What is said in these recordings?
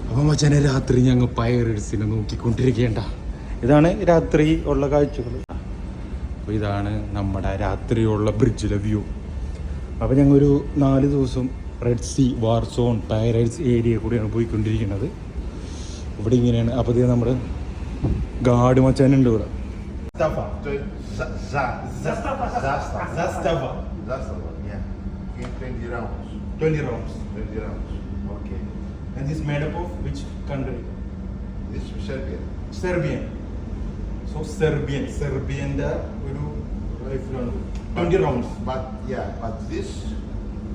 അപ്പം മച്ചാനെ രാത്രി ഞങ്ങൾ പൈറേറ്റ്സിനെ നോക്കിക്കൊണ്ടിരിക്കേണ്ട. ഇതാണ് രാത്രി ഉള്ള കാഴ്ചകൾ. അപ്പോൾ ഇതാണ് നമ്മുടെ രാത്രിയുള്ള ബ്രിഡ്ജിലെ വ്യൂ. അപ്പോൾ ഞങ്ങൾ ഒരു 4 ദിവസം റെഡ് സീ വാർ സോൺ പൈറേറ്റ്സ് ഏരിയ കൂടിയാണ് പോയിക്കൊണ്ടിരിക്കുന്നത്. ഇവിടെ ഇങ്ങനെയാണ്. അപ്പോൾ ഇത് നമ്മുടെ ഗാർഡ് മച്ചാനുണ്ട് ഇവിടെ. $20 rounds. Okay. And this made up of which country? This is Serbia. Serbian. So Serbian ഒരു റൈഫിലാണ് 20 rounds. But this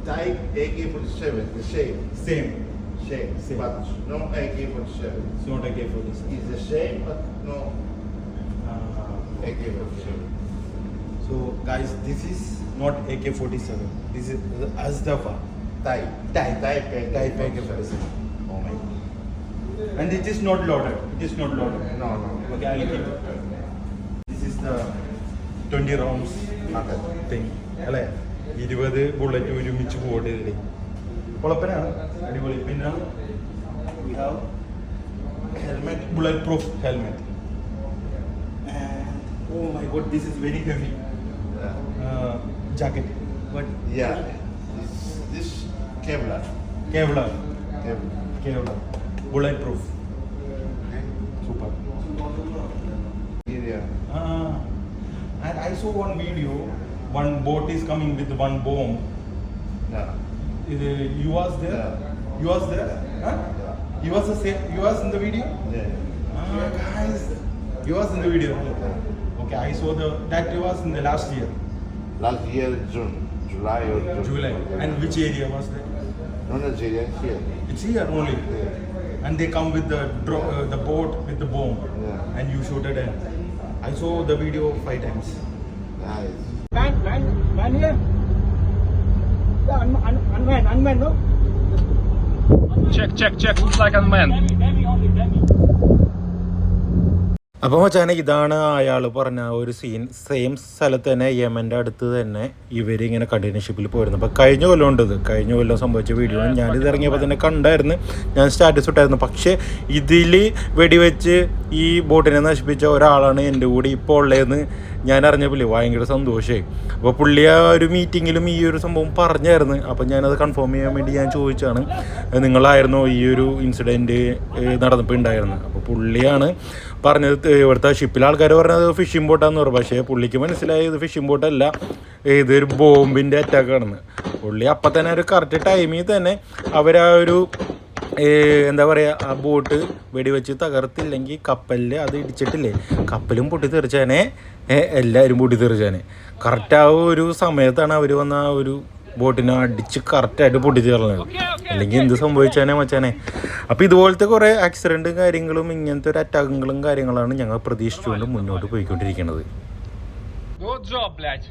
type AK-47, the same. Same. But no AK-47. It's not AK-47. It's the same, but no AK-47. So guys, this is not AK-47. This is Azdafa. Type AK-47. Oh my God. And it is not loaded. No. Okay, I'll keep it. This is the 20 rounds thing. അല്ലേ 20 bullet ഒരുമിച്ച് പോയിട്ടില്ലേ. കുഴപ്പനാണ്, അടിപൊളി. പിന്നെ we have helmet, bulletproof helmet. And oh my God, this is very heavy. Jacket. What? Yeah. This Kevlar. Bulletproof. Okay. Super. Yeah. And I saw one video. One boat is coming with one bomb. Yeah. You was there? Yeah. You was there? Huh? Yeah. You was in the video? Yeah. Guys, you was in the video. Okay, I saw that was in the last year. Last year, July or June. July. And which area was that? No, Nigeria, here. It's here only. Yeah. And they come with the boat with the bomb. Yeah. And you shoot it in. I saw the video 5 times. Nice. Man here. Yeah, unmanned, no? Check. Looks like unmanned. Dummy. അപ്പോൾ മച്ചാനെ ഇതാണ് അയാൾ പറഞ്ഞ ഒരു scene. Same സ്ഥലത്ത് തന്നെ യമൻ്റെ അടുത്ത് തന്നെ ഇവരിങ്ങനെ കണ്ടെയ്നർ ഷിപ്പിൽ പോയിരുന്നു. അപ്പോൾ കഴിഞ്ഞ കൊല്ലം ഉണ്ടത്. കഴിഞ്ഞ കൊല്ലം സംഭവിച്ച വീഡിയോ ഞാനിത് ഇറങ്ങിയപ്പോൾ തന്നെ കണ്ടായിരുന്നു. ഞാൻ സ്റ്റാറ്റസ് ഇട്ടായിരുന്നു. പക്ഷേ ഇതിൽ വെടിവെച്ച് ഈ ബോട്ടിനെ നശിപ്പിച്ച ഒരാളാണ് എൻ്റെ കൂടെ ഇപ്പോൾ ഉള്ളതെന്ന് ഞാൻ അറിഞ്ഞപ്പോൾ ഭയങ്കര സന്തോഷമായി. അപ്പോൾ പുള്ളി ആ ഒരു മീറ്റിങ്ങിലും ഈ ഒരു സംഭവം പറഞ്ഞായിരുന്നു. അപ്പോൾ ഞാനത് കൺഫേം ചെയ്യാൻ വേണ്ടി ഞാൻ ചോദിച്ചാണ്, നിങ്ങളായിരുന്നോ ഈ ഒരു ഇൻസിഡൻറ്റ് നടന്നപ്പോൾ ഉണ്ടായിരുന്നത്? അപ്പോൾ പുള്ളിയാണ് പറഞ്ഞത്. ഇവിടുത്തെ ഷിപ്പിലെ ആൾക്കാർ പറഞ്ഞത് ഫിഷിംഗ് ബോട്ടാന്ന് പറഞ്ഞു. പക്ഷേ പുള്ളിക്ക് മനസ്സിലായി ഇത് ഫിഷിംഗ് ബോട്ടല്ല, ഇതൊരു ബോംബിൻ്റെ അറ്റാക്കാണെന്ന്. പുള്ളി അപ്പം തന്നെ ഒരു കറക്റ്റ് ടൈമിൽ തന്നെ അവരാ ഒരു എന്താ പറയുക, ആ ബോട്ട് വെടിവെച്ച് തകർത്തില്ലെങ്കിൽ കപ്പലിൽ അത് ഇടിച്ചിട്ടില്ലേ, കപ്പലും പൊട്ടിത്തെറിച്ചാനെ, എല്ലാവരും പൊട്ടിത്തെറിച്ചാനെ. കറക്റ്റ് ആ ഒരു സമയത്താണ് അവർ വന്ന ആ ഒരു ബോട്ടിനെ അടിച്ച് കറക്റ്റായിട്ട് പൊട്ടിച്ചേർന്നത്. അല്ലെങ്കിൽ എന്ത് സംഭവിച്ചാനേ മച്ചാനെ. അപ്പോൾ ഇതുപോലത്തെ കുറേ ആക്സിഡൻറ്റും കാര്യങ്ങളും ഇങ്ങനത്തെ ഒരു അറ്റാക്കുകളും കാര്യങ്ങളാണ് ഞങ്ങൾ പ്രതീക്ഷിച്ചുകൊണ്ട് മുന്നോട്ട് പോയിക്കൊണ്ടിരിക്കുന്നത്. Good job, блядь.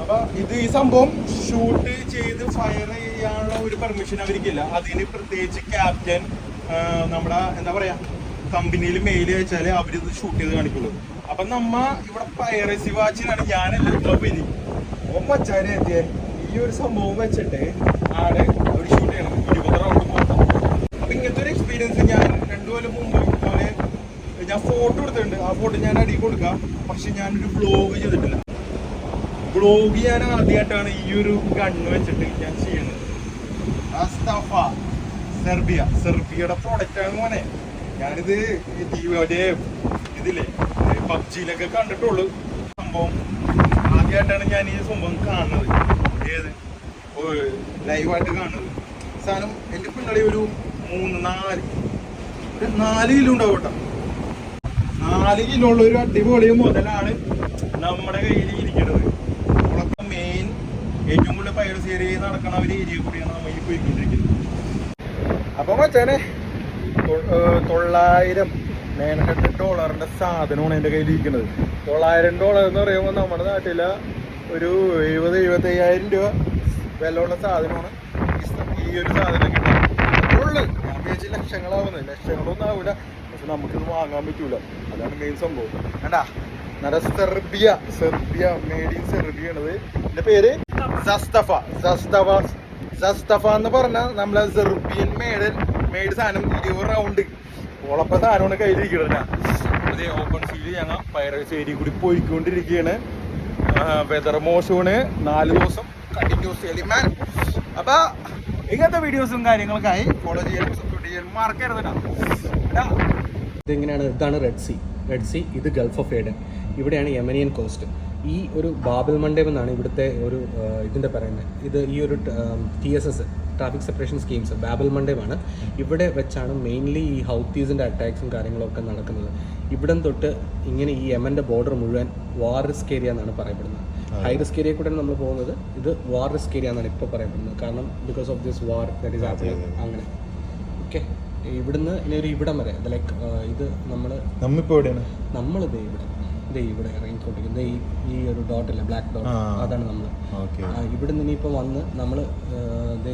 അപ്പോൾ ഈ സംഭവം ഷൂട്ട് ചെയ്ത് ഫയർ ചെയ്യാനുള്ള ഒരു പെർമിഷൻ അവർക്കില്ല. അതിന് പ്രത്യേകിച്ച് ക്യാപ്റ്റൻ നമ്മുടെ എന്താ പറയുക കമ്പനിയിൽ മെയിൽ അയച്ചാൽ അവരിത് ഷൂട്ട് ചെയ്ത് കാണിക്കുള്ളൂ. അപ്പം നമ്മ ഇവിടെ പൈറസി വാച്ചിലാണ് ഞാനെല്ലാം വരി. അപ്പം മച്ചാനെ ഈ ഒരു സംഭവം വെച്ചിട്ട് ആടെ അവർ ഷൂട്ട് ചെയ്യണം 20 റൗണ്ട് പോകും. അപ്പം ഇങ്ങനത്തെ ഒരു എക്സ്പീരിയൻസ് ഞാൻ 2 കൊല്ലം മുമ്പ് ഇതുപോലെ ഞാൻ ഫോട്ടോ എടുത്തിട്ടുണ്ട്. ആ ഫോട്ടോ ഞാൻ അടി കൊടുക്കാം. പക്ഷെ ഞാനൊരു വ്ലോഗ് ചെയ്തിട്ടില്ല. വ്ലോഗ് ഞാൻ ആദ്യമായിട്ടാണ് ഈ ഒരു ഗണ്ണ് വെച്ചിട്ട് ഞാൻ ചെയ്യുന്നത്. സെർബിയയുടെ പ്രോഡക്റ്റാണ് മോനെ. ഞാനിത് മറ്റേ ഇതില്ലേ പബ്ജിയിലൊക്കെ കണ്ടിട്ടുള്ളൂ. സംഭവം ആദ്യമായിട്ടാണ് ഞാൻ ഈ സംഭവം കാണുന്നത്. ലൈവായിട്ട് കാണുന്നത്. സാധനം എൻ്റെ പിള്ളേർ ഒരു 4 കിലോ ഉണ്ടാവും കേട്ടോ. 4 കിലോ ഉള്ള ഒരു അടിപൊളി മുതലാണ് നമ്മുടെ കയ്യിൽ ഇരിക്കുന്നത്. നമ്മളൊക്കെ മെയിൻ ഏറ്റവും കൂടുതൽ പൈറസി ഏരിയ നടക്കണ ഒരു ഏരിയ കൂടിയാണ് നമ്മൾ ഈ പോയിക്കൊണ്ടിരിക്കുന്നത്. അപ്പോൾ മച്ചാനെ $900 സാധനമാണ് എൻ്റെ കയ്യിൽ ഇരിക്കുന്നത്. $900 എന്ന് പറയുമ്പോൾ നമ്മുടെ നാട്ടിലെ ഒരു 70-75,000 രൂപ വിലയുള്ള സാധനമാണ് ഈ ഒരു സാധനം കിട്ടുള്ളൂ. ഞാൻ വിചാരിച്ച് ലക്ഷങ്ങളാവുന്നത്. ലക്ഷങ്ങളൊന്നും ആവില്ല, പക്ഷെ നമുക്കിത് വാങ്ങാൻ പറ്റൂല. അതാണ് മെയിൻ സംഭവം. വേണ്ടാ നല്ല സെർബിയ മേഡ് ഇൻ സെർബിയാണത്. എൻ്റെ പേര് സസ്തഫ എന്ന് പറഞ്ഞാൽ നമ്മളെ സെർബിയൻ മെയ്ഡ് സാധനം 20 റൗണ്ട് ഓളപ്പ സാധനമാണ് കയ്യിലിരിക്കണ. അതേ ഓപ്പൺ സീല് ഞങ്ങൾ പൈറേറ്റ്സ് ഏരിയ കൂടി പോയിക്കൊണ്ടിരിക്കുകയാണ്. വെതർ മോശമാണ്, 4 ദിവസം കണ്ടിന്യൂസ് മാൻ. അപ്പൊ ഇങ്ങനത്തെ വീഡിയോസും കാര്യങ്ങളൊക്കെ ഫോളോ ചെയ്യാനും സപ്പോർട്ട് ചെയ്യാനും മറക്കരുത്. ഇതെങ്ങനെയാണ്? ഇതാണ് റെഡ് സി, ഇത് ഗൾഫ് ഓഫ് ഏഡൻ, ഇവിടെയാണ് യമനിയൻ കോസ്റ്റ്. ഈ ഒരു ബാബൽ മണ്ടേം എന്നാണ് ഇവിടുത്തെ ഒരു ഇതിൻ്റെ പറയുന്നത്. ഇത് ഈ ഒരു TSS ട്രാഫിക് സെപ്പറേഷൻ സ്കീംസ് ബാബൽ മണ്ടേമാണ്. ഇവിടെ വെച്ചാണ് മെയിൻലി ഈ ഹൗത്തീസിൻ്റെ അറ്റാക്സും കാര്യങ്ങളൊക്കെ നടക്കുന്നത്. ഇവിടം തൊട്ട് ഇങ്ങനെ ഈ യമൻ്റെ ബോർഡർ മുഴുവൻ വാർ റിസ്ക് ഏരിയ എന്നാണ് പറയപ്പെടുന്നത്. ഹൈ റിസ്ക് ഏരിയ കൂടെ നമ്മൾ പോകുന്നത്, ഇത് വാർ റിസ്ക് ഏരിയ എന്നാണ് ഇപ്പോൾ പറയപ്പെടുന്നത്. കാരണം because of this war that is happening. അങ്ങനെ ഓക്കെ. ഇവിടുന്ന് ഇനി ഒരു ഇവിടം വരെ ലൈക്ക് ഇത് നമ്മളിപ്പോൾ എവിടെയാണ്? നമ്മളിത് ഇവിടെ ഇറങ്ങിക്കൊണ്ടിരിക്കുന്നത് ഈ ഒരു ഡോട്ടല്ലേ, ബ്ലാക്ക് ഡോട്ട്, അതാണ് നമ്മൾ. ഇവിടെ നിന്ന് ഇനിയിപ്പോൾ വന്ന് നമ്മൾ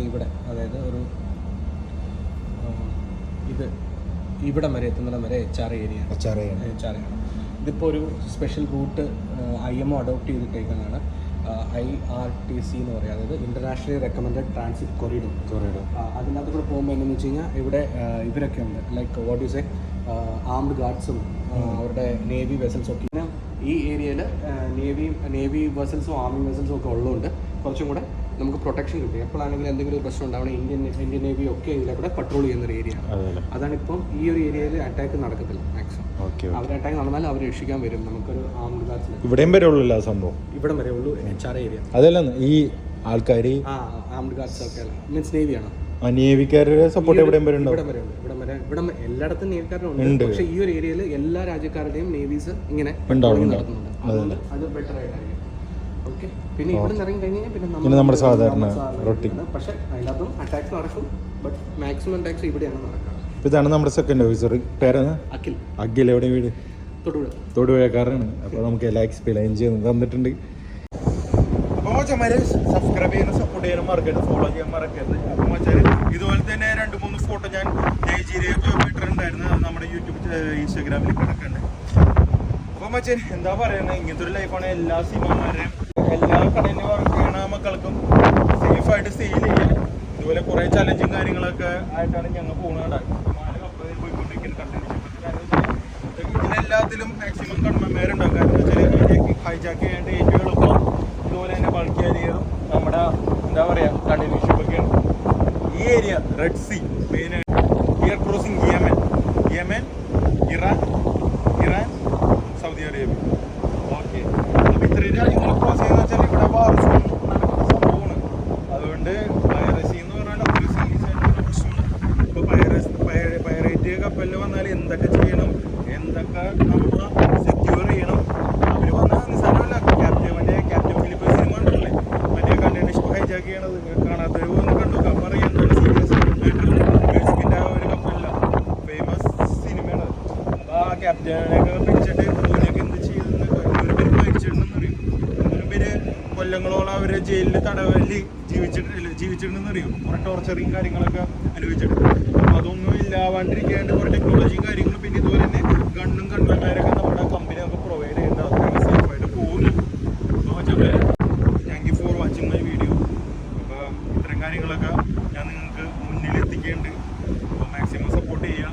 ഇവിടെ, അതായത് ഒരു ഇത് ഇവിടം വരെ എത്തുന്നിടം വരെ HR ഏരിയ ആണ്. ഇതിപ്പോൾ ഒരു സ്പെഷ്യൽ റൂട്ട് IMO അഡോപ്റ്റ് ചെയ്തിട്ടേക്കുന്നതാണ്. IRTC എന്ന് പറയും, അതായത് ഇൻ്റർനാഷണലി റെക്കമെൻഡഡ് ട്രാൻസിറ്റ് കൊറിഡോർ. അതിനകത്ത് കൂടെ പോകുമ്പോൾ എന്താണെന്ന് വെച്ച് കഴിഞ്ഞാൽ ഇവിടെ ഇവരൊക്കെ ഉണ്ട്, like what you say armed ഗാർഡ്സും അവരുടെ നേവി വെസൽസും ഒക്കെ. ഈ ഏരിയയിൽ നേവി വെസൽസും ആർമി വെസൽസും ഒക്കെ ഉള്ളതുകൊണ്ട് കുറച്ചും കൂടെ നമുക്ക് പ്രൊട്ടക്ഷൻ കിട്ടും. എപ്പോഴാണെങ്കിലും എന്തെങ്കിലും ഒരു പ്രശ്നം ഉണ്ടാവണം, ഇന്ത്യൻ നേവി ഒക്കെ ഇതിലെ കൂടെ പട്രോൾ ചെയ്യുന്ന ഒരു ഏരിയ ആണ്. അതാണിപ്പം ഈ ഒരു ഏരിയയിൽ അറ്റാക്ക് നടക്കത്തില്ല മാക്സിമം. അവർ അറ്റാക്ക് നടന്നാൽ അവർ രക്ഷിക്കാൻ വരും. നമുക്കൊരു ആംഡ് ഗാർഡ്സിൽ ഇവിടെയും വരെ ഉള്ളൂ സംഭവം, ഇവിടം വരെ ഉള്ളൂ HR ഏരിയ. അതല്ല ഈ ആൾക്കാർ ആംഡ് ഗാർഡ്സ് ഒക്കെ മീൻസ് നേവിയാണ്. നേവിക്കാരുടെ സപ്പോർട്ട് എവിടെയും വരെ ഉണ്ട്. ഇവിടെ എല്ലായിടത്തും നേവിക്കാരുണ്ട്. പക്ഷേ ഈ ഒരു ഏരിയയിൽ എല്ലാ രാജ്യക്കാരുടെയും നേവീസ് ഇങ്ങനെ നടത്തുന്നുണ്ട്. അതുകൊണ്ട് അത് ബെറ്റർ ആയിട്ടായിരിക്കും. ഓക്കെ. പിന്നെ ഇവിടെ നിന്ന് ഇറങ്ങി കഴിഞ്ഞാൽ പിന്നെ നമ്മുടെ സാധാരണ റൊട്ടീൻ. പക്ഷേ അതിനകത്തും അറ്റാക്സ് നടക്കും, ബട്ട് മാക്സിമം അറ്റാക്സ് ഇവിടെയാണ് നടക്കുക. ഇതാണ് നമ്മുടെ സെക്കൻഡ് ഓഫീസർ. പേരാണ് അഖിൽ. എവിടെ വീട്? തൊടുപുഴക്കാരനാണ്. അപ്പോൾ നമുക്ക് എല്ലാ എക്സ്പീരിയൻ ചെയ്ത് തന്നിട്ടുണ്ട്. അപ്പോൾ മച്ചാമാര് സബ്സ്ക്രൈബ് ചെയ്യാനും സപ്പോർട്ട് ചെയ്യാനും മറക്കരുത്, ഫോളോ ചെയ്യാൻ മറക്കരുത്. അപ്പോൾ മച്ചാര് ഇതുപോലെ തന്നെ 2-3 ഫോട്ടോ ഞാൻ നൈജീരിയ ഇട്ടിട്ടുണ്ടായിരുന്നു, നമ്മുടെ ഇൻസ്റ്റാഗ്രാമിൽ കിടക്കുന്നുണ്ട്. അപ്പോൾ മച്ചാൻ എന്താ പറയുന്നത്, ഇങ്ങനത്തെ ഒരു ലൈഫാണ് എല്ലാ സിനിമമാരുടെയും. എല്ലാ കടയിൽ വർക്ക് ചെയ്യണ മക്കൾക്കും സേഫായിട്ട് സെയിൽ ചെയ്യാം. ഇതുപോലെ കുറേ ചലഞ്ചും കാര്യങ്ങളൊക്കെ ആയിട്ടാണ് ഞങ്ങൾ പോകുന്നത്. ഇതിലെല്ലാത്തിലും മാക്സിമം കൺമന്മാരുണ്ടാവും. കാരണം വെച്ചാൽ ഹൈജാക്ക് ചെയ്യേണ്ട ഏറ്റവും എളുപ്പം ഇതുപോലെ തന്നെ ബൾക്ക് കാരിയറും നമ്മുടെ എന്താ പറയുക കണ്ടെയ്നർ ഷിപ്പൊക്കെയാണ്. ഈ ഏരിയ റെഡ് സീ മെയിനായിട്ട് air crossing Yemen, Iran, Saudi Arabia. Okay. അപ്പോൾ ഇത്രയും രാജ്യങ്ങൾ ക്രോസ് ചെയ്യുന്ന വെച്ചാൽ ഇവിടെ വാർ നടക്കുന്ന സംഭവമാണ്. അതുകൊണ്ട് പൈറസി എന്ന് പറഞ്ഞാൽ അത്ര സീരിയസ് ആയിട്ടുള്ള പ്രശ്നമാണ്. ഇപ്പോൾ പൈറേറ്റ് കപ്പലിൽ വന്നാൽ എന്തൊക്കെ ചെയ്യണം, എന്തൊക്കെ നമ്മൾ സെക്യൂർ ചെയ്യണം. അവർ വന്നാൽ നിസ്സാരമല്ല. ക്യാപ്റ്റൻ ഫിലിപ്പ് സിനിമ ഉണ്ടല്ലേ, മറ്റേ കണ്ടെയ്നർ ഷിപ്പ് ഹൈജാക്ക് ചെയ്യണത്. കാണാത്തവർ ഒന്ന് കണ്ടു കപ്പറിയുന്നത് സീരിയസ് മെക്സിക്കിൻ്റെ ഒരു കപ്പലില്ല, ഫേമസ് സിനിമയാണ്. അപ്പോൾ ആ ക്യാപ്റ്റനൊക്കെ പിടിച്ചിട്ട് ഓരൊക്കെ എന്ത് ചെയ്തെന്ന് ഒരു പേര് മരിച്ചിട്ടുണ്ടെന്ന് അറിയും. ഒരു പേര് കൊല്ലങ്ങളോളം അവരെ ജയിലിൽ തടവലിൽ ജീവിച്ചിട്ടുണ്ടെന്ന് അറിയും. കുറേ ടോർച്ചറിങ് കാര്യങ്ങളൊക്കെ അനുഭവിച്ചിട്ട്. അപ്പോൾ അതൊന്നും ഇല്ലാവാണ്ടിരിക്കാണ്ട് കുറേ ടെക്നോളജിയും കാര്യങ്ങളും പിന്നെ ഇതുപോലെ തന്നെ ഗണ്ണും കണ്ണന്മാരൊക്കെ നമ്മുടെ കമ്പനി നമുക്ക് പ്രൊവൈഡ് ചെയ്യുന്നത്. അതൊക്കെ സേഫായിട്ട് പോകുന്നു. അപ്പോൾ thank you for watching my video. അപ്പോൾ ഇത്തരം കാര്യങ്ങളൊക്കെ ഞാൻ നിങ്ങൾക്ക് മുന്നിൽ എത്തിക്കേണ്ടത്. അപ്പോൾ മാക്സിമം സപ്പോർട്ട് ചെയ്യുക.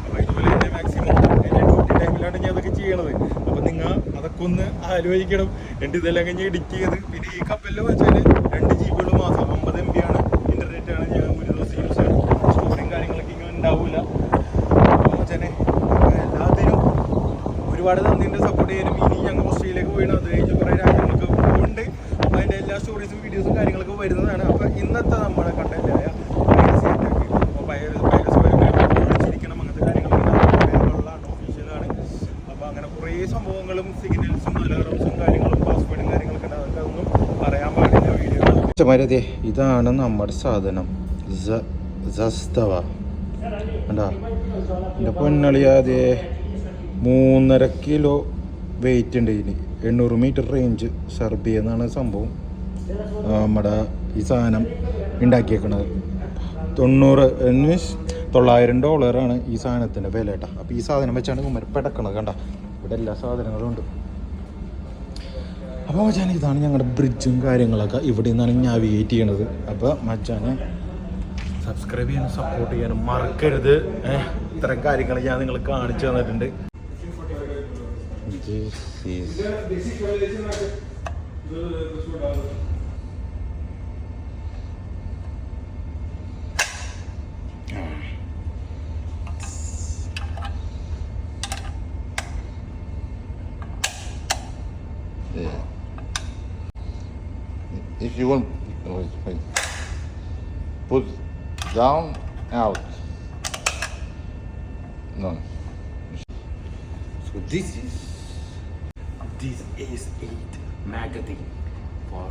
അപ്പോൾ ഇതുപോലെ തന്നെ മാക്സിമം എൻ്റെ ഡ്യൂട്ടി ടൈമിലാണ് ഞാൻ അതൊക്കെ ചെയ്യണത്. അപ്പോൾ നിങ്ങൾ അതൊക്കെ ഒന്ന് ആലോചിക്കണം. ഇതെല്ലാം കഴിഞ്ഞ് എഡിറ്റ് ചെയ്ത് പിന്നെ ഈ കപ്പലിൽ വെച്ചാൽ 2 GB മാസം 50 MB ആണ് ഇൻ്റർനെറ്റാണ് ഞാൻ ഒരു ദിവസം യൂസ് ചെയ്യുന്നത്. സ്റ്റോറിയും കാര്യങ്ങളൊക്കെ ഇങ്ങനെ ഉണ്ടാവില്ല. അപ്പോൾ വെച്ചാൽ എല്ലാത്തിനും ഒരുപാട് നന്ദിൻ്റെ സപ്പോർട്ട് ചെയ്യാനും. ഇനി ഞങ്ങൾ ഓസ്ട്രേലിയയിലേക്ക് പോയിട്ട് അത് കഴിഞ്ഞ് കുറേ രാജ്യങ്ങൾക്ക് പോകുന്നുണ്ട്. അപ്പോൾ അതിൻ്റെ എല്ലാ സ്റ്റോറീസും വീഡിയോസും കാര്യങ്ങളൊക്കെ വരുന്നതാണ്. അപ്പോൾ ഇന്നത്തെ നമ്മുടെ കണ്ടന്റായ പൈറസി അറ്റാക്ക്, അപ്പോൾ പൈറസി ചിരിക്കണം അങ്ങനത്തെ കാര്യങ്ങളൊക്കെ ഒഫീഷ്യലാണ്. അപ്പോൾ അങ്ങനെ കുറേ സംഭവങ്ങളും സിഗ്നൽസും അലാറംസും കാര്യങ്ങളും പാസ്വേഡും കാര്യങ്ങളൊക്കെ ഉണ്ട്. അതൊക്കെ ഒന്നും പറയാൻ പാടില്ല വീഡിയോ. ഇതാണ് നമ്മുടെ സാധനം സസ്തവ. കണ്ടാ എൻ്റെ പൊന്നളിയാതെ 3.5 കിലോ വെയിറ്റ് ഉണ്ട്. ഇതിന് 800 മീറ്റർ റേഞ്ച് സെർബിയ എന്നാണ് സംഭവം. നമ്മുടെ ഈ സാധനം ഉണ്ടാക്കിയേക്കണത് $900 ഈ സാധനത്തിൻ്റെ വില കേട്ടോ. അപ്പോൾ ഈ സാധനം വെച്ചാണ് കുമ്മര പെടക്കണത്. കണ്ട ഇവിടെ എല്ലാ സാധനങ്ങളും ഉണ്ട്. അപ്പോൾ മച്ചാനെ ഇതാണ് ഞങ്ങളുടെ ബ്രിഡ്ജും കാര്യങ്ങളൊക്കെ ഇവിടെ നിന്നാണ് നാവിഗേറ്റ് ചെയ്യണത്. അപ്പോൾ മച്ചാനെ സബ്സ്ക്രൈബ് ചെയ്യാനും സപ്പോർട്ട് ചെയ്യാനും മറക്കരുത്. ഇത്തരം കാര്യങ്ങൾ ഞാൻ നിങ്ങൾ കാണിച്ചു തന്നിട്ടുണ്ട്. Yeah. If you want, wait. Put down, out. No. So this is 8 magazine for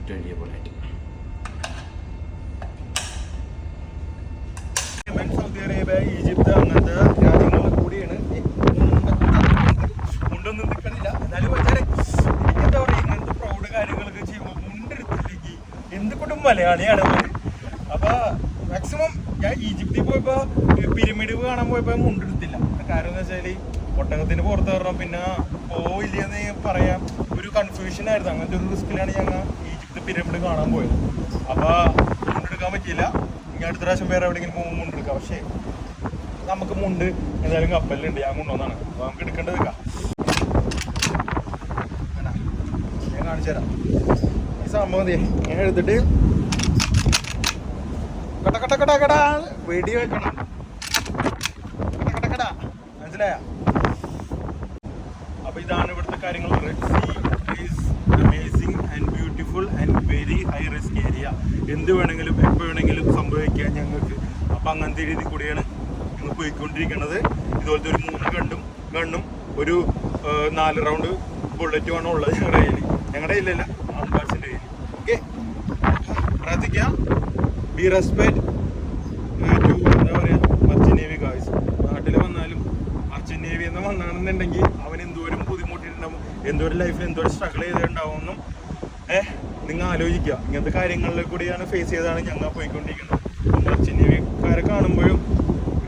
20 bullet. Saudi Arabia, Egypt അങ്ങനത്തെ രാജ്യങ്ങളിൽ കൂടിയാണ് മുണ്ടൊന്നും നിൽക്കണില്ല. എന്നാലും വെച്ചാൽ എനിക്കെന്താ പറയുക, ഇങ്ങനത്തെ പ്രൗഡ് കാര്യങ്ങളൊക്കെ ചെയ്യുമ്പോൾ മുണ്ടെടുത്തില്ലെങ്കിൽ എന്തുകൊണ്ടും മലയാളിയാണ്. അപ്പോൾ മാക്സിമം ഞാൻ ഈജിപ്തിൽ പോയപ്പോൾ പിരമിഡ് കാണാൻ പോയപ്പോൾ മുണ്ടെടുത്തില്ല. കാരണം എന്ന് വെച്ചാൽ ഒട്ടകത്തിന് പുറത്ത് കയറണം, പിന്നെ പോയില്ലെന്ന് പറയാം, ഒരു കൺഫ്യൂഷൻ ആയിരുന്നു. അങ്ങനത്തെ ഒരു റിസ്കിലാണ് ഞങ്ങൾ ഈജിപ്ത് പിരമിഡ് കാണാൻ പോയത്. അപ്പോൾ മുണ്ടെടുക്കാൻ പറ്റിയില്ല. ഇനി അടുത്ത പ്രാവശ്യം വേറെ എവിടെയെങ്കിലും പോകുമ്പോൾ മുണ്ടെടുക്കാം. പക്ഷേ നമുക്ക് മുണ്ട് എന്തായാലും കപ്പലിലുണ്ട്, ഞാൻ കൊണ്ടുവന്നാണ്. അപ്പോൾ നമുക്ക് എടുക്കേണ്ടത് ഞാൻ കാണിച്ചു തരാം. ഈ സംഭവം ഇങ്ങനെ എടുത്തിട്ട് കട വെടി വെക്കണം. കട മനസ്സിലായ? അപ്പൊ ഇതാണ് ഇവിടുത്തെ കാര്യങ്ങൾ. Red Sea is amazing and beautiful and very high risk area. എന്ത് വേണമെങ്കിലും എപ്പോൾ വേണമെങ്കിലും സംഭവിക്കാം ഞങ്ങൾക്ക്. അപ്പം അങ്ങനത്തെ രീതി കൂടിയാണ് ഞങ്ങൾ പോയിക്കൊണ്ടിരിക്കുന്നത്. ഇതുപോലത്തെ ഒരു 3 ഗണ്ണും ഒരു 4 റൗണ്ട് ബുള്ളറ്റുമാണ് ഉള്ളത് ഞങ്ങളുടെ കയ്യിലല്ല, ആൾക്കാർസിൻ്റെ കയ്യിൽ. ഓക്കെ, പ്രാർത്ഥിക്കാം. ബി റെസ്പെക്ട് ടു എന്താ പറയുക മർച്ചന്റ് നേവി ഗായ്സ്. നാട്ടിൽ വന്നാലും മർച്ചന്റ് നേവി എന്ന് വന്നാണെന്നുണ്ടെങ്കിൽ അവൻ എന്തോരം ബുദ്ധിമുട്ടിയിട്ടുണ്ടാവും, എന്തോരം ലൈഫിൽ എന്തോരം സ്ട്രഗിൾ ചെയ്തിട്ടുണ്ടാവും എന്നും നിങ്ങൾ ആലോചിക്കുക. ഇങ്ങനത്തെ കാര്യങ്ങളിൽ കൂടിയാണ് ഫേസ് ചെയ്താണ് ഞങ്ങൾ പോയിക്കൊണ്ടിരിക്കുന്നത്. മർച്ചന്റ് നേവിക്കാരെ കാണുമ്പോഴും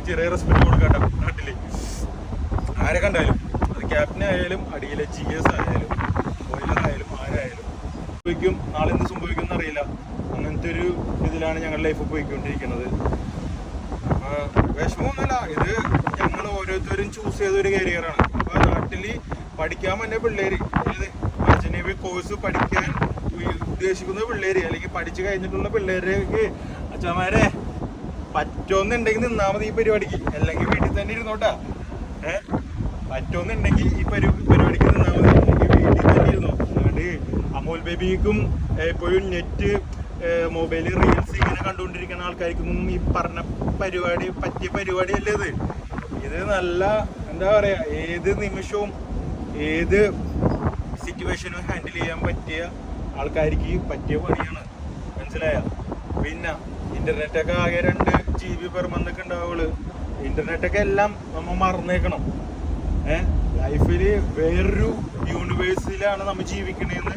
ചെറിയ റെസ്പെക്ട് കൊടുക്കട്ടോ. നാട്ടിൽ ആരെ കണ്ടാലും, അത് ക്യാപ്റ്റനായാലും അടിയിലെ GS ആയാലും ഓയിലറായാലും ആരായാലും സംഭവിക്കും. നാളെ എന്ത് സംഭവിക്കും എന്നറിയില്ല. അങ്ങനത്തെ ഒരു ഇതിലാണ് ഞങ്ങളുടെ ലൈഫ് പോയിക്കൊണ്ടിരിക്കുന്നത്. വിഷമമൊന്നുമല്ല, ഇത് ഞങ്ങൾ ഓരോരുത്തരും ചൂസ് ചെയ്തൊരു കരിയറാണ്. അപ്പോൾ നാട്ടിൽ പഠിക്കാൻ തന്നെ പിള്ളേർ, മർച്ചന്റ് നേവി കോഴ്സ് പഠിക്കാൻ ഉദ്ദേശിക്കുന്ന പിള്ളേർ, അല്ലെങ്കിൽ പഠിച്ചു കഴിഞ്ഞിട്ടുള്ള പിള്ളേർക്ക് അച്ഛന്മാരെ പറ്റുമെന്നുണ്ടെങ്കിൽ നിന്നാൽ മതി ഈ പരിപാടിക്ക്, അല്ലെങ്കിൽ വീട്ടിൽ തന്നെ ഇരുന്നോട്ടാ. പറ്റുമെന്നുണ്ടെങ്കിൽ ഈ പരിപാടിക്ക് നിന്നാൽ മതി, അല്ലെങ്കിൽ വീട്ടിൽ തന്നെ ഇരുന്നോ. അതുകൊണ്ട് അമോൽ ബേബിക്കും എപ്പോഴും നെറ്റ് മൊബൈൽ റീൽസ് ഇങ്ങനെ കണ്ടുകൊണ്ടിരിക്കുന്ന ആൾക്കാർക്കൊന്നും ഈ പറഞ്ഞ പരിപാടി പറ്റിയ പരിപാടിയല്ല ഇത്. ഇത് നല്ല എന്താ പറയുക, ഏത് നിമിഷവും ഏത് സിറ്റുവേഷനും ഹാൻഡിൽ ചെയ്യാൻ പറ്റിയ ആൾക്കാർക്ക് പറ്റിയ പണിയാണ്. മനസ്സിലായ? പിന്നെ ഇൻ്റർനെറ്റൊക്കെ ആകെ 2 GB പെർ മന്തൊക്കെ ഉണ്ടാവുള്ളൂ. ഇൻ്റർനെറ്റൊക്കെ എല്ലാം നമ്മൾ മറന്നേക്കണം. ലൈഫിൽ വേറൊരു യൂണിവേഴ്സിലാണ് നമ്മൾ ജീവിക്കണേന്ന്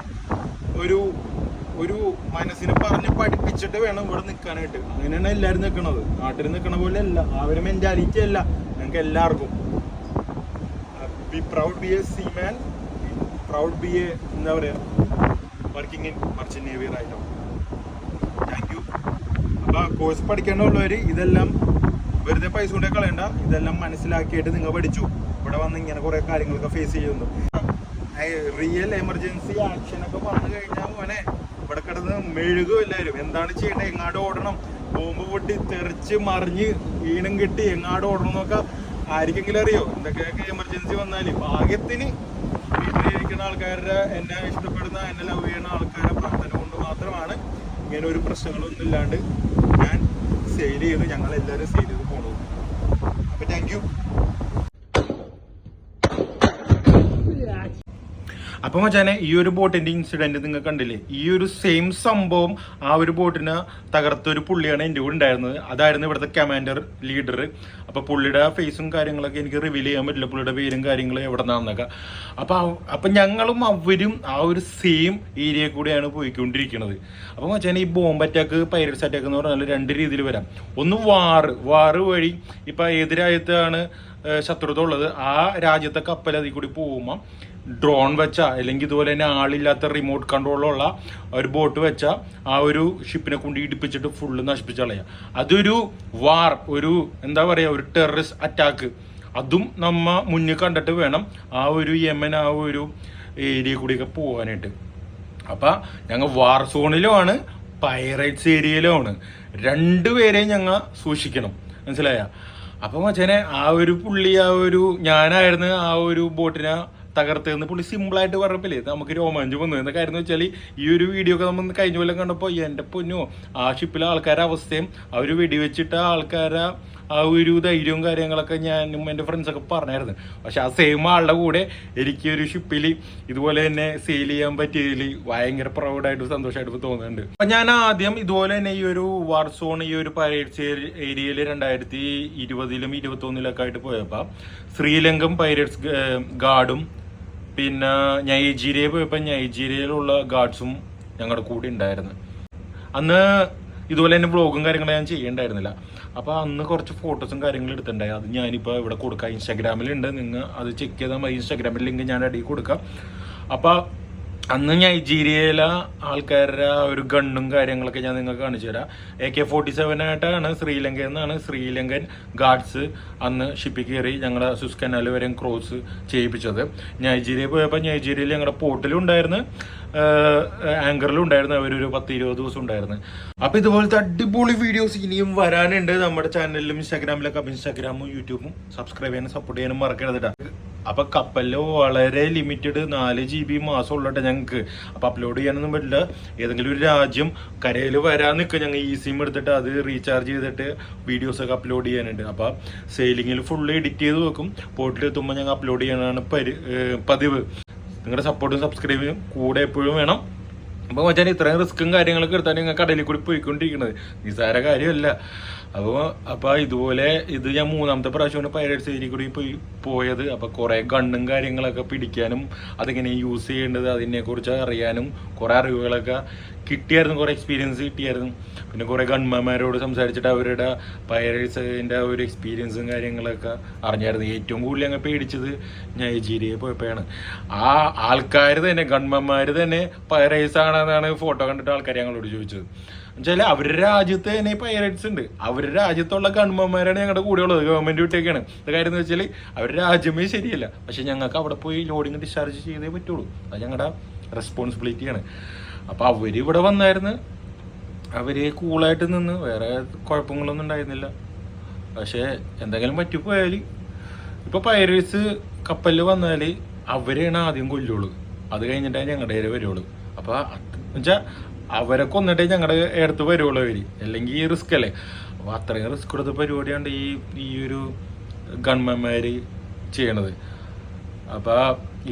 ഒരു മനസ്സിനെ പറഞ്ഞ് പഠിപ്പിച്ചിട്ട് വേണം ഇവിടെ നിൽക്കാനായിട്ട്. അങ്ങനെയാണ് എല്ലാവരും നിൽക്കണത്. നാട്ടിൽ നിൽക്കണ പോലെ അല്ല, ആ ഒരു മെൻറ്റാലിറ്റി അല്ല ഞങ്ങൾക്ക് എല്ലാവർക്കും. Be proud be a seaman, proud be a എന്താ പറയുക working in merchant navy right now. Thank you. അപ്പോൾ കോഴ്സ് പഠിക്കേണ്ടവർ ഇതെല്ലാം വെറുതെ പൈസ കൊണ്ടേ കളയണ്ട. ഇതെല്ലാം മനസ്സിലാക്കിയിട്ട് നിങ്ങൾ പഠിച്ചു ഇവിടെ വന്ന് ഇങ്ങനെ കുറേ കാര്യങ്ങളൊക്കെ ഫേസ് ചെയ്യുന്നു. റിയൽ എമർജൻസി ആക്ഷനൊക്കെ വന്നു കഴിഞ്ഞാൽ മോനെ ഇവിടെ കിടന്ന് മെഴുകും എല്ലാവരും. എന്താണ് ചെയ്യേണ്ടത്, എങ്ങാട് ഓടണം, ബോംബ് പൊട്ടി തെറിച്ച് മറിഞ്ഞ് വീണും കിട്ടി എങ്ങാട് ഓടണം എന്നൊക്കെ ആർക്കെങ്കിലും അറിയോ? എന്തൊക്കെയൊക്കെ എമർജൻസി വന്നാൽ ഭാഗ്യത്തിന് വീട്ടിലിരിക്കുന്ന ആൾക്കാരുടെ, എന്നെ ഇഷ്ടപ്പെടുന്ന എന്നെ ലവ് ചെയ്യുന്ന ആൾക്കാരുടെ പ്രാർത്ഥന കൊണ്ട് മാത്രമാണ് ഇങ്ങനെ ഒരു പ്രശ്നങ്ങളൊന്നും ഇല്ലാണ്ട് ഞാൻ സെയിൽ ചെയ്ത് ഞങ്ങളെല്ലാവരും സെയിൽ ചെയ്ത് പോണത്. അപ്പോൾ താങ്ക് യു. അപ്പോൾ മച്ചാനെ ഈ ഒരു ബോട്ടിൻ്റെ ഇൻസിഡൻറ്റ് നിങ്ങൾ കണ്ടില്ലേ? ഈ ഒരു സെയിം സംഭവം ആ ഒരു ബോട്ടിനെ തകർത്തൊരു പുള്ളിയാണ് എൻ്റെ കൂടെ ഉണ്ടായിരുന്നത്. അതായിരുന്നു ഇവിടുത്തെ കമാൻഡർ ലീഡർ. അപ്പോൾ പുള്ളിയുടെ ഫേസും കാര്യങ്ങളൊക്കെ എനിക്ക് റിവീൽ ചെയ്യാൻ പറ്റില്ല, പുള്ളിയുടെ പേരും കാര്യങ്ങളും എവിടെ നിന്നാന്നൊക്കെ. അപ്പം ഞങ്ങളും അവരും ആ ഒരു സെയിം ഏരിയയിൽ കൂടെയാണ് പോയിക്കൊണ്ടിരിക്കുന്നത്. അപ്പോൾ മച്ചാനെ ഈ ബോംബ് അറ്റാക്ക്, പൈററ്റ്സ് അറ്റാക്ക് എന്ന് പറഞ്ഞാൽ 2 രീതിയിൽ വരാം. ഒന്ന് വാറ് വഴി, ഇപ്പം ഏത് രാജ്യത്താണ് ശത്രുത ഉള്ളത് ആ രാജ്യത്തെ കപ്പൽ അതിൽ കൂടി പോകുമ്പോൾ ഡ്രോൺ വെച്ച അല്ലെങ്കിൽ ഇതുപോലെ തന്നെ ആളില്ലാത്ത റിമോട്ട് കൺട്രോളുള്ള ഒരു ബോട്ട് വെച്ച ആ ഒരു ഷിപ്പിനെ കൊണ്ട് ഇടിപ്പിച്ചിട്ട് ഫുള്ള് നശിപ്പിച്ച് കളയുക. അതൊരു വാർ, ഒരു എന്താ പറയുക, ഒരു ടെററിസ്റ്റ് അറ്റാക്ക്. അതും നമ്മ മുന്നിൽ കണ്ടിട്ട് വേണം ആ ഒരു യമൻ ആ ഒരു ഏരിയ കൂടിയൊക്കെ പോകാനായിട്ട്. അപ്പം ഞങ്ങൾ വാർ സോണിലുമാണ്, പൈറേറ്റ്സ് ഏരിയയിലുമാണ്. രണ്ടുപേരെയും ഞങ്ങൾ സൂക്ഷിക്കണം, മനസ്സിലായ? അപ്പം മച്ചാനെ ആ ഒരു പുള്ളി ആ ഒരു ഞാനായിരുന്നു ആ ഒരു ബോട്ടിനെ തകർത്തതെന്ന് പുള്ളി സിമ്പിളായിട്ട് പറഞ്ഞപ്പില്ലേ നമുക്ക് രോമാഞ്ചം വന്നു. എന്താ കാര്യം എന്ന് വെച്ചാൽ ഈ ഒരു വീഡിയോ ഒക്കെ നമ്മൾ കഴിഞ്ഞ കൊല്ലം കണ്ടപ്പോൾ എൻ്റെ പൊന്നോ ആ ഷിപ്പിലെ ആൾക്കാരുടെ അവസ്ഥയും അവർ വെടിവെച്ചിട്ട ആൾക്കാരെ ആ ഒരു ധൈര്യവും കാര്യങ്ങളൊക്കെ ഞാനും എൻ്റെ ഫ്രണ്ട്സൊക്കെ പറഞ്ഞായിരുന്നു. പക്ഷെ ആ സെയിം ആളുടെ കൂടെ എനിക്ക് ഒരു ഷിപ്പിൽ ഇതുപോലെ തന്നെ സെയിൽ ചെയ്യാൻ പറ്റിയതിൽ ഭയങ്കര പ്രൗഡായിട്ട് സന്തോഷമായിട്ട് തോന്നുന്നുണ്ട്. അപ്പം ഞാൻ ആദ്യം ഇതുപോലെ തന്നെ ഈ ഒരു വാർ സോൺ ഈ ഒരു പൈറേറ്റ്സ് ഏരിയയിൽ 2020-ലും 2021-ലൊക്കെ ആയിട്ട് പോയപ്പോൾ ശ്രീലങ്കൻ പൈറേറ്റ്സ് ഗാർഡും പിന്നെ നൈജീരിയയിൽ പോയപ്പോൾ നൈജീരിയയിലുള്ള ഗാർഡ്സും ഞങ്ങളുടെ കൂടെ ഉണ്ടായിരുന്നു. അന്ന് ഇതുപോലെ തന്നെ വ്ളോഗും കാര്യങ്ങളും ഞാൻ ചെയ്യേണ്ടായിരുന്നില്ല. അപ്പോൾ അന്ന് കുറച്ച് ഫോട്ടോസും കാര്യങ്ങളും എടുത്തിട്ടുണ്ടായി. അത് ഞാനിപ്പോൾ ഇവിടെ കൊടുക്കാം, ഇൻസ്റ്റാഗ്രാമിലുണ്ട്, നിങ്ങൾ അത് ചെക്ക് ചെയ്താൽ മതി. ഇൻസ്റ്റാഗ്രാമിൽ ലിങ്ക് ഞാൻ അടിയിൽ കൊടുക്കാം. അപ്പോൾ അന്ന് നൈജീരിയയിലെ ആൾക്കാരുടെ ഒരു ഗണ്ണും കാര്യങ്ങളൊക്കെ ഞാൻ നിങ്ങൾക്ക് കാണിച്ചു തരാം. AK-47 ആയിട്ടാണ് ശ്രീലങ്കയിൽ നിന്നാണ് ശ്രീലങ്കൻ ഗാർഡ്സ് അന്ന് ഷിപ്പിൽ കയറി ഞങ്ങളുടെ സുസ് കനാൽ വരെയും ക്രോസ് ചെയ്യിപ്പിച്ചത്. നൈജീരിയയിൽ പോയപ്പോൾ നൈജീരിയയിൽ ഞങ്ങളുടെ പോർട്ടിലും ഉണ്ടായിരുന്നു, ആങ്കറിലും ഉണ്ടായിരുന്നു. അവരൊരു 10-20 ദിവസം ഉണ്ടായിരുന്നു. അപ്പോൾ ഇതുപോലത്തെ അടിപൊളി വീഡിയോസ് ഇനിയും വരാനുണ്ട് നമ്മുടെ ചാനലിലും ഇൻസ്റ്റാഗ്രാമിലൊക്കെ. അപ്പോൾ ഇൻസ്റ്റാഗ്രാമും യൂട്യൂബും സബ്സ്ക്രൈബ് ചെയ്യാനും സപ്പോർട്ട് ചെയ്യാനും മറക്കരുത്. അപ്പോൾ കപ്പലിൽ വളരെ ലിമിറ്റഡ് 4 GB മാസം ഉള്ളട്ടെ ഞങ്ങൾക്ക്. അപ്പോൾ അപ്ലോഡ് ചെയ്യാനൊന്നും പറ്റില്ല. ഏതെങ്കിലും ഒരു രാജ്യം കരയിൽ വരാൻ നിൽക്കുക, ഞങ്ങൾ സിം എടുത്തിട്ട് അത് റീചാർജ് ചെയ്തിട്ട് വീഡിയോസൊക്കെ അപ്ലോഡ് ചെയ്യാനുണ്ട്. അപ്പോൾ സെയിലിങ്ങിൽ ഫുള്ള് എഡിറ്റ് ചെയ്ത് വെക്കും. പോർട്ടിലെത്തുമ്പോൾ ഞങ്ങൾ അപ്ലോഡ് ചെയ്യാനാണ് പതിവ്. നിങ്ങളുടെ സപ്പോർട്ടും സബ്സ്ക്രൈബും കൂടെ എപ്പോഴും വേണം. അപ്പോൾ മച്ചാൻ ഇത്രയും റിസ്ക്കും കാര്യങ്ങളൊക്കെ എടുത്താണ് ഞങ്ങൾ കടലിൽ കൂടി പോയിക്കൊണ്ടിരിക്കുന്നത്, നിസ്സാര കാര്യമല്ല. അപ്പോൾ ഇതുപോലെ ഇത് ഞാൻ 3ാമത്തെ പ്രാവശ്യമാണ് പൈറേറ്റ്സ് ഏരിയ കൂടി പോയത്. അപ്പോൾ കുറേ ഗണ്ണും കാര്യങ്ങളൊക്കെ പിടിക്കാനും അതെങ്ങനെ യൂസ് ചെയ്യേണ്ടത് അതിനെക്കുറിച്ച് അറിയാനും കുറേ അറിവുകളൊക്കെ കിട്ടിയായിരുന്നു, കുറേ എക്സ്പീരിയൻസ് കിട്ടിയായിരുന്നു. പിന്നെ കുറേ ഗൺമാന്മാരോട് സംസാരിച്ചിട്ട് അവരുടെ പൈറേറ്റ്സിൻ്റെ ഒരു എക്സ്പീരിയൻസും കാര്യങ്ങളൊക്കെ അറിഞ്ഞായിരുന്നു. ഏറ്റവും കൂടുതൽ ഞങ്ങൾ പേടിച്ചത് നൈജീരിയയിൽ പോയപ്പോഴാണ്. ആ ആൾക്കാർ തന്നെ ഗൺമാന്മാർ തന്നെ പൈറേറ്റ്സ് ആണെന്നാണ് ഫോട്ടോ കണ്ടിട്ട് ആൾക്കാർ ഞങ്ങളോട് ചോദിച്ചത്. എന്നുവെച്ചാൽ അവരുടെ രാജ്യത്ത് തന്നെ പൈറേറ്റ്സ് ഉണ്ട്, അവരുടെ രാജ്യത്തുള്ള ഗൺമാന്മാരാണ് ഞങ്ങളുടെ കൂടെ ഉള്ളത്, ഗവൺമെൻറ് വിട്ടേക്കാണ്. ഇത് കാര്യം എന്ന് വെച്ചാൽ അവരുടെ രാജ്യമേ ശരിയല്ല, പക്ഷെ ഞങ്ങൾക്ക് അവിടെ പോയി ലോഡിങ് ഡിസ്ചാർജ് ചെയ്തേ പറ്റുള്ളൂ, അത് ഞങ്ങളുടെ റെസ്പോൺസിബിലിറ്റിയാണ്. അപ്പോൾ അവർ ഇവിടെ വന്നായിരുന്നു, അവർ കൂളായിട്ട് നിന്ന്, വേറെ കുഴപ്പങ്ങളൊന്നും ഉണ്ടായിരുന്നില്ല. പക്ഷേ എന്തെങ്കിലും പറ്റിപ്പോയാൽ ഇപ്പോൾ പൈറേറ്റ്സ് കപ്പലിൽ വന്നാൽ അവരെയാണ് ആദ്യം കൊല്ലുള്ളൂ, അത് കഴിഞ്ഞിട്ടേ ഞങ്ങളുടെ കയ്യിൽ വരുള്ളൂ. അപ്പോൾ എന്നുവെച്ചാൽ അവരെ കൊന്നിട്ടേ ഞങ്ങളുടെ അടുത്ത് വരുള്ളൂ അവർ, അല്ലെങ്കിൽ ഈ റിസ്ക് അല്ലേ. അപ്പോൾ അത്രയും റിസ്ക് എടുത്ത പരിപാടിയാണ് ഈ ഒരു ഗൺമാന്മാർ ചെയ്യണത്. അപ്പോൾ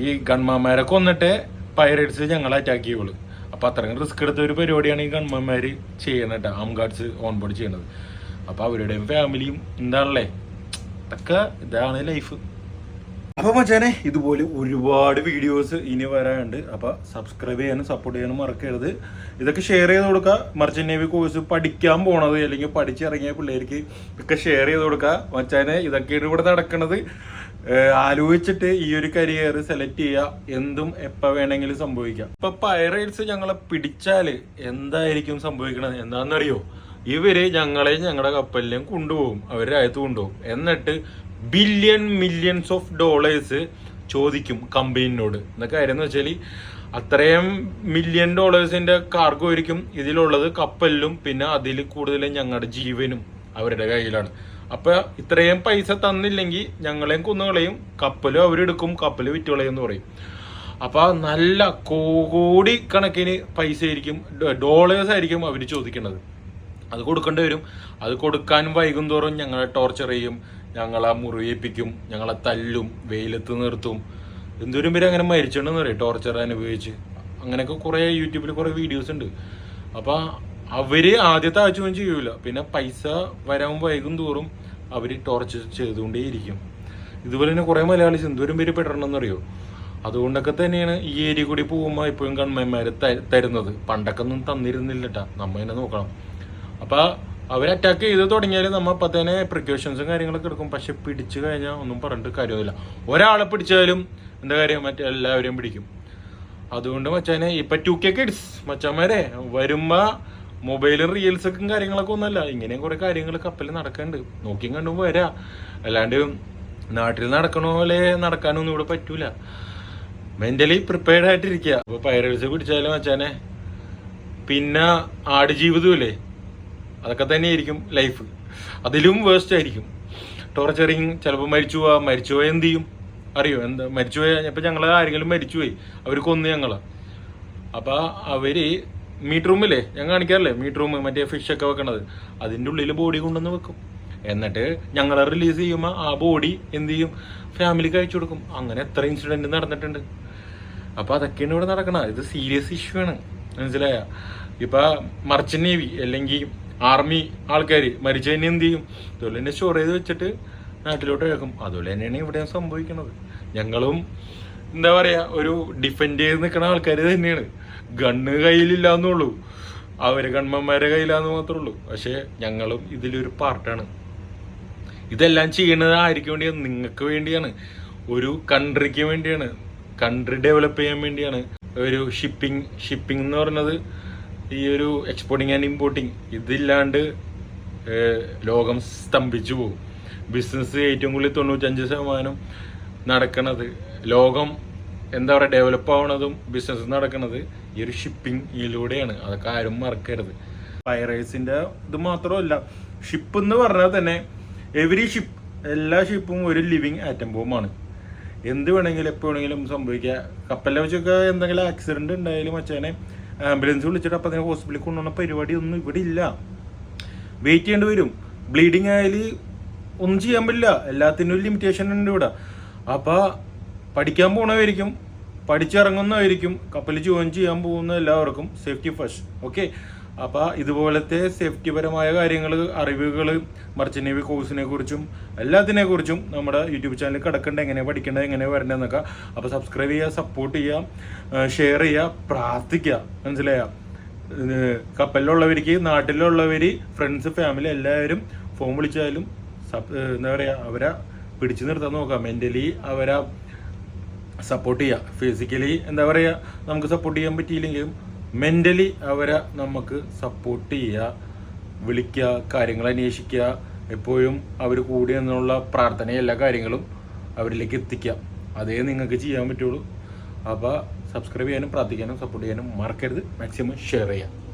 ഈ ഗൺമാന്മാരെ കൊന്നിട്ടേ പൈറേറ്റ്സ് ഞങ്ങളെ അറ്റാക്ക് ചെയ്യുള്ളൂ. അപ്പോൾ അത്രയും റിസ്ക് എടുത്ത ഒരു പരിപാടിയാണ് ഈ ഗൺമാന്മാർ ചെയ്യണത്, ആം ഗാർഡ്സ് ഓൺ ബോർഡ് ചെയ്യണത്. അപ്പോൾ അവരുടെയും ഫാമിലിയും എന്താണല്ലേ, ഇതൊക്കെ ഇതാണ് ലൈഫ്. അപ്പോൾ മച്ചാനെ ഇതുപോലെ ഒരുപാട് വീഡിയോസ് ഇനി വരാനുണ്ട്. അപ്പോൾ സബ്സ്ക്രൈബ് ചെയ്യാനും സപ്പോർട്ട് ചെയ്യാനും മറക്കരുത്. ഇതൊക്കെ ഷെയർ ചെയ്ത് കൊടുക്കുക. മർച്ചന്റ് നേവി കോഴ്സ് പഠിക്കാൻ പോണത് അല്ലെങ്കിൽ പഠിച്ചിറങ്ങിയ പിള്ളേർക്ക് ഇതൊക്കെ ഷെയർ ചെയ്ത് കൊടുക്കുക. മച്ചാനെ ഇതൊക്കെയാണ് ഇവിടെ നടക്കുന്നത്. ആലോചിച്ചിട്ട് ഈ ഒരു കരിയർ സെലക്ട് ചെയ്യുക, എന്തും എപ്പോൾ വേണമെങ്കിലും സംഭവിക്കാം. ഇപ്പം പൈറേറ്റ്സ് ഞങ്ങളെ പിടിച്ചാൽ എന്തായിരിക്കും സംഭവിക്കണത് എന്താണെന്നറിയോ? ഇവര് ഞങ്ങളെയും ഞങ്ങളുടെ കപ്പലിനെയും കൊണ്ടുപോകും, അവരുടെ രാജ്യത്ത് കൊണ്ടുപോകും. എന്നിട്ട് മില്യൺസ് ഓഫ് ഡോളേഴ്സ് ചോദിക്കും കമ്പനിയോട്. എന്താ കാര്യം എന്ന് വെച്ചാൽ അത്രയും $1 മില്യൺ കാർഗോ ആയിരിക്കും ഇതിലുള്ളത്, കപ്പലിലും. പിന്നെ അതിൽ കൂടുതലും ഞങ്ങളുടെ ജീവനും അവരുടെ കയ്യിലാണ്. അപ്പൊ ഇത്രയും പൈസ തന്നില്ലെങ്കിൽ ഞങ്ങളെയും കൊന്നുകളയും, കപ്പലും അവരെടുക്കും, കപ്പൽ വിറ്റുകളയെന്ന് പറയും. അപ്പൊ നല്ല കോടി കണക്കിന് പൈസ ആയിരിക്കും, ഡോളേഴ്സ് ആയിരിക്കും അവർ ചോദിക്കുന്നത്. അത് കൊടുക്കേണ്ടി വരും. അത് കൊടുക്കാൻ വൈകും തോറും ഞങ്ങളെ ടോർച്ചർ ചെയ്യും, ഞങ്ങളെ മുറിവേൽപ്പിക്കും, ഞങ്ങളെ തല്ലും, വെയിലത്ത് നിർത്തും. എന്തോരം പേര് അങ്ങനെ മരിച്ചിട്ടുണ്ടെന്ന് പറയും ടോർച്ചർ അനുഭവിച്ച്. അങ്ങനെയൊക്കെ കുറേ യൂട്യൂബിൽ കുറേ വീഡിയോസ് ഉണ്ട്. അപ്പം അവര് ആദ്യത്തെ ആഴ്ചയൊന്നും ചെയ്യൂല, പിന്നെ പൈസ വരാൻ വൈകും തോറും അവർ ടോർച്ചർ ചെയ്തുകൊണ്ടേയിരിക്കും. ഇതുപോലെ തന്നെ കുറേ മലയാളീസ് എന്തോരം പേര് പെടണമെന്നറിയോ. അതുകൊണ്ടൊക്കെ തന്നെയാണ് ഈ ഏരിയ കൂടി പോകുമ്പോൾ ഇപ്പോഴും ഗൺമാന്മാർ തരുന്നത്. പണ്ടൊക്കെ ഒന്നും തന്നിരുന്നില്ല കേട്ടാ, നമ്മ തന്നെ നോക്കണം. അപ്പം അവർ അറ്റാക്ക് ചെയ്ത് തുടങ്ങിയാൽ നമ്മൾ അപ്പം തന്നെ പ്രിക്കോഷൻസും കാര്യങ്ങളൊക്കെ എടുക്കും. പക്ഷെ പിടിച്ചു കഴിഞ്ഞാൽ ഒന്നും പറഞ്ഞിട്ട് കാര്യമൊന്നുമില്ല. ഒരാളെ പിടിച്ചാലും എന്താ കാര്യം മറ്റേ എല്ലാവരെയും പിടിക്കും. അതുകൊണ്ട് മച്ചാനെ ഇപ്പം 2K കിഡ്സ് മച്ചാന്മാരെ വരുമ്പോൾ മൊബൈലും റീൽസൊക്കെ കാര്യങ്ങളൊക്കെ ഒന്നുമല്ല, ഇങ്ങനെയും കുറേ കാര്യങ്ങൾ കപ്പലിൽ നടക്കുന്നുണ്ട്. നോക്കിയും കണ്ടും വരാം. അല്ലാണ്ട് നാട്ടിൽ നടക്കണ പോലെ നടക്കാനൊന്നും ഇവിടെ പറ്റൂല. മെൻ്റലി പ്രിപ്പയർഡ് ആയിട്ടിരിക്കുക. അപ്പോൾ പൈറേറ്റ്സ് പിടിച്ചാലും മച്ചാനെ പിന്നെ ആടുജീവിതമില്ലേ, അതൊക്കെ തന്നെയായിരിക്കും ലൈഫ്. അതിലും വേസ്റ്റ് ആയിരിക്കും. ടോർച്ചറിങ്, ചിലപ്പോൾ മരിച്ചുപോയാൽ എന്ത് ചെയ്യും അറിയോ? എന്താ മരിച്ചുപോയാൽ ഇപ്പം ഞങ്ങൾ ആരെങ്കിലും മരിച്ചുപോയി, അവർ കൊന്നു ഞങ്ങളെ. അപ്പോൾ അവർ മീറ്റ് റൂമില്ലേ ഞാൻ കാണിക്കാറില്ലേ, മീറ്റ് റൂം മറ്റേ ഫിഷൊക്കെ വെക്കണത്, അതിൻ്റെ ഉള്ളിൽ ബോഡി കൊണ്ടുവന്ന് വെക്കും. എന്നിട്ട് ഞങ്ങളെ റിലീസ് ചെയ്യുമ്പോൾ ആ ബോഡി എന്ത് ചെയ്യും, ഫാമിലിക്ക് അയച്ചു കൊടുക്കും. അങ്ങനെ എത്ര ഇൻസിഡൻറ്റ് നടന്നിട്ടുണ്ട്. അപ്പോൾ അതൊക്കെയാണ് ഇവിടെ നടക്കണം. ഇത് സീരിയസ് ഇഷ്യൂ ആണ്, മനസ്സിലായ? ഇപ്പം മർച്ചൻ്റ് നേവി അല്ലെങ്കിൽ ആർമി ആൾക്കാർ മരിച്ചു കഴിഞ്ഞാൽ എന്ത് ചെയ്യും, അതുപോലെ തന്നെ സ്റ്റോർ ചെയ്ത് വെച്ചിട്ട് നാട്ടിലോട്ട് ഇഴക്കും. അതുപോലെ തന്നെയാണ് ഇവിടെ സംഭവിക്കുന്നത്. ഞങ്ങളും എന്താ പറയുക, ഒരു ഡിഫെൻഡ് ചെയ്ത് നിൽക്കുന്ന ആൾക്കാർ തന്നെയാണ്. ഗണ്ണ് കയ്യിലില്ലാന്നുള്ളൂ, ഗൺമന്മാരുടെ കയ്യിലാന്ന് മാത്രമേ ഉള്ളൂ. പക്ഷേ ഞങ്ങളും ഇതിലൊരു പാർട്ടാണ്. ഇതെല്ലാം ചെയ്യണത് ആർക്ക് വേണ്ടിയാണ്? നിങ്ങൾക്ക് വേണ്ടിയാണ്, ഒരു കൺട്രിക്ക് വേണ്ടിയാണ്, കൺട്രി ഡെവലപ്പ് ചെയ്യാൻ വേണ്ടിയാണ്. ഒരു ഷിപ്പിംഗ് എന്ന് പറയുന്നത് ഈ ഒരു എക്സ്പോർട്ടിങ് ആൻഡ് ഇമ്പോർട്ടിങ്, ഇതില്ലാണ്ട് ലോകം സ്തംഭിച്ചു പോകും. ബിസിനസ് ഏറ്റവും കൂടുതൽ 95% നടക്കണത്, ലോകം എന്താ പറയുക ഡെവലപ്പ് ആവണതും ബിസിനസ് നടക്കുന്നത് ഈ ഒരു ഷിപ്പിങ്ങിലൂടെയാണ്. അതൊക്കെ ആരും മറക്കരുത്. പൈറേറ്റ്സിൻ്റെ ഇത് മാത്രമല്ല, ഷിപ്പ് എന്ന് പറഞ്ഞാൽ തന്നെ എവറി ഷിപ്പ്, എല്ലാ ഷിപ്പും ഒരു ലിവിങ് ആറ്റം ബോംബാണ്. എന്ത് വേണമെങ്കിലും എപ്പോൾ വേണമെങ്കിലും സംഭവിക്കുക. കപ്പലിനെ വെച്ചൊക്കെ എന്തെങ്കിലും ആക്സിഡൻറ്റ് ഉണ്ടായാലും മച്ചാനെ ആംബുലൻസ് വിളിച്ചിട്ട് അപ്പം തന്നെ ഹോസ്പിറ്റലിൽ കൊണ്ടുപോകുന്ന പരിപാടി ഒന്നും ഇവിടെ ഇല്ല. വെയിറ്റ് ചെയ്യേണ്ടി വരും. ബ്ലീഡിങ് ആയാൽ ഒന്നും ചെയ്യാൻ പറ്റില്ല. എല്ലാത്തിനും ഒരു ലിമിറ്റേഷൻ ഉണ്ട് ഇവിടെ. അപ്പോൾ പഠിക്കാൻ പോകണമായിരിക്കും, പഠിച്ചിറങ്ങുന്നതായിരിക്കും, കപ്പലിൽ ജോയിൻ ചെയ്യാൻ പോകുന്ന എല്ലാവർക്കും സേഫ്റ്റി ഫസ്റ്റ്. ഓക്കെ, അപ്പോൾ ഇതുപോലത്തെ സേഫ്റ്റി പരമായ കാര്യങ്ങൾ, അറിവുകൾ, മർച്ചൻ്റ് നേവി കോഴ്സിനെ കുറിച്ചും എല്ലാത്തിനെക്കുറിച്ചും നമ്മുടെ യൂട്യൂബ് ചാനലിൽ കിടക്കേണ്ടത്, എങ്ങനെ പഠിക്കേണ്ടത്, എങ്ങനെ വരേണ്ടതെന്നൊക്കെ. അപ്പോൾ സബ്സ്ക്രൈബ് ചെയ്യുക, സപ്പോർട്ട് ചെയ്യുക, ഷെയർ ചെയ്യുക, പ്രാർത്ഥിക്കുക. മനസ്സിലായ? കപ്പലിലുള്ളവർക്ക്, നാട്ടിലുള്ളവർ, ഫ്രണ്ട്സ്, ഫാമിലി എല്ലാവരും ഫോൺ വിളിച്ചാലും എന്താ പറയുക, അവരെ പിടിച്ചു നിർത്താൻ നോക്കുക. മെൻ്റലി അവരെ സപ്പോർട്ട് ചെയ്യുക. ഫിസിക്കലി എന്താ പറയുക, നമുക്ക് സപ്പോർട്ട് ചെയ്യാൻ പറ്റിയില്ലെങ്കിലും മെൻ്റലി അവരെ നമുക്ക് സപ്പോർട്ട് ചെയ്യുക, വിളിക്കുക, കാര്യങ്ങൾ അന്വേഷിക്കുക, എപ്പോഴും അവർ കൂടി എന്നുള്ള പ്രാർത്ഥന, എല്ലാ കാര്യങ്ങളും അവരിലേക്ക് എത്തിക്കുക. അതേ നിങ്ങൾക്ക് ചെയ്യാൻ പറ്റുള്ളൂ. അപ്പോൾ സബ്സ്ക്രൈബ് ചെയ്യാനും പ്രാർത്ഥിക്കാനും സപ്പോർട്ട് ചെയ്യാനും മറക്കരുത്. മാക്സിമം ഷെയർ ചെയ്യുക.